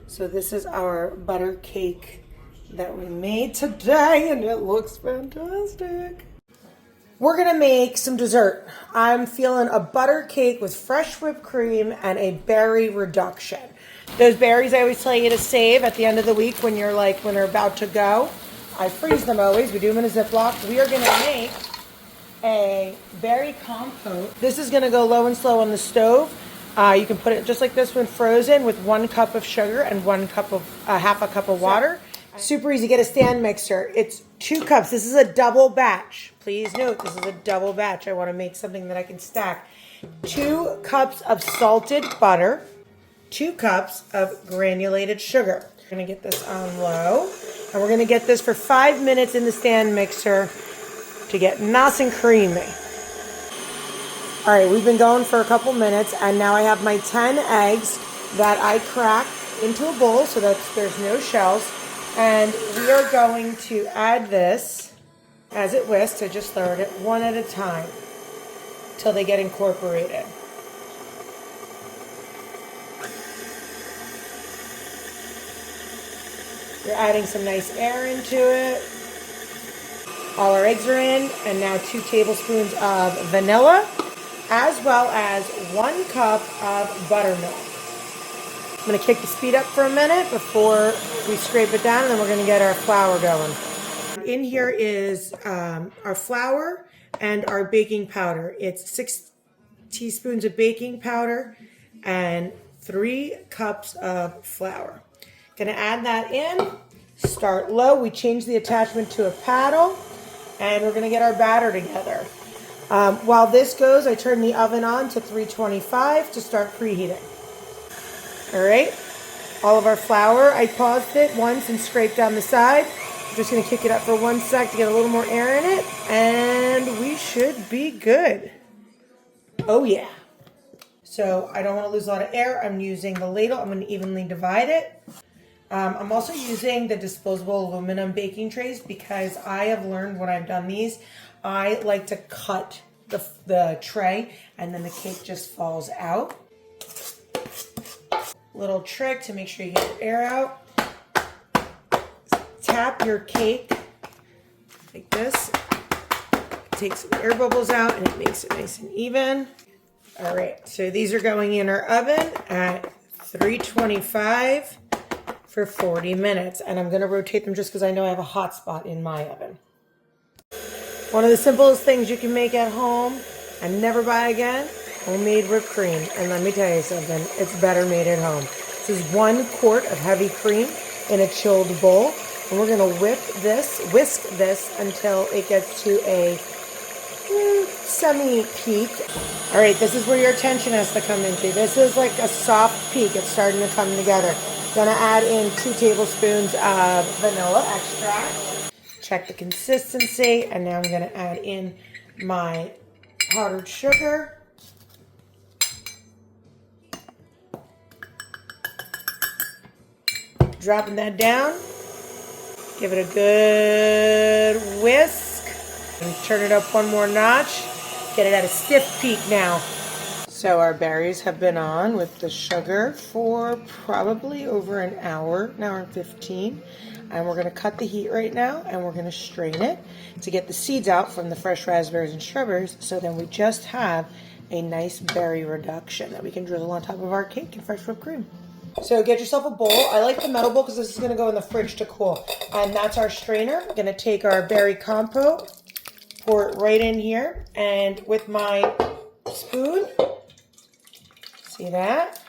So this is our butter cake that we made today, and it looks fantastic. We're gonna make some dessert. I'm feeling a butter cake with fresh whipped cream and a berry reduction. Those berries I always tell you to save at the end of the week when they're about to go. I freeze them always. We do them in a Ziploc. We are gonna make a berry compote. This is gonna go low and slow on the stove. You can put it just like this when frozen with 1 cup of sugar and half a cup of water. Super easy. Get a stand mixer. It's 2 cups. This is a double batch. Please note, this is a double batch. I want to make something that I can stack. 2 cups of salted butter, 2 cups of granulated sugar. We're going to get this on low, and we're going to get this for 5 minutes in the stand mixer to get nice and creamy. All right, we've been going for a couple minutes, and now I have my 10 eggs that I cracked into a bowl so that there's no shells. And we are going to add this as it whisks. I just stirred it one at a time till they get incorporated. We're adding some nice air into it. All our eggs are in, and now 2 tablespoons of vanilla, as well as 1 cup of buttermilk. I'm going to kick the speed up for a minute before we scrape it down, and then we're going to get our flour going. In here is our flour and our baking powder. It's 6 teaspoons of baking powder and 3 cups of flour. Going to add that in, start low. We change the attachment to a paddle, and we're going to get our batter together. While this goes, I turn the oven on to 325 to start preheating. All right, all of our flour, I paused it once and scraped down the side. I'm just going to kick it up for 1 sec to get a little more air in it, and we should be good. Oh yeah. So I don't want to lose a lot of air. I'm using the ladle. I'm going to evenly divide it. I'm also using the disposable aluminum baking trays because I have learned when I've done these, I like to cut the tray and then the cake just falls out. Little trick to make sure you get your air out. Tap your cake like this. Take some air bubbles out and it makes it nice and even. All right, so these are going in our oven at 325 for 40 minutes. And I'm gonna rotate them just because I know I have a hot spot in my oven. One of the simplest things you can make at home and never buy again, homemade whipped cream. And let me tell you something, it's better made at home. This is 1 quart of heavy cream in a chilled bowl. And we're gonna whisk this until it gets to a semi-peak. All right, this is where your attention has to come into. This is like a soft peak. It's starting to come together. Gonna add in 2 tablespoons of vanilla extract. Check the consistency, and now I'm gonna add in my powdered sugar. Dropping that down. Give it a good whisk. And turn it up 1 more notch. Get it at a stiff peak now. So our berries have been on with the sugar for probably over an hour and 15. And we're going to cut the heat right now, and we're going to strain it to get the seeds out from the fresh raspberries and strawberries. So then we just have a nice berry reduction that we can drizzle on top of our cake and fresh whipped cream. So get yourself a bowl. I like the metal bowl because this is going to go in the fridge to cool. And that's our strainer. We're going to take our berry compote, pour it right in here, and with my spoon, see that?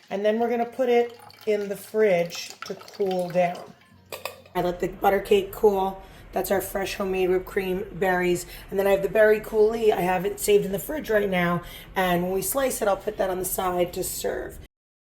And then we're going to put it in the fridge to cool down. I let the butter cake cool. That's our fresh homemade whipped cream, berries. And then I have the berry coulis. I have it saved in the fridge right now. And when we slice it, I'll put that on the side to serve.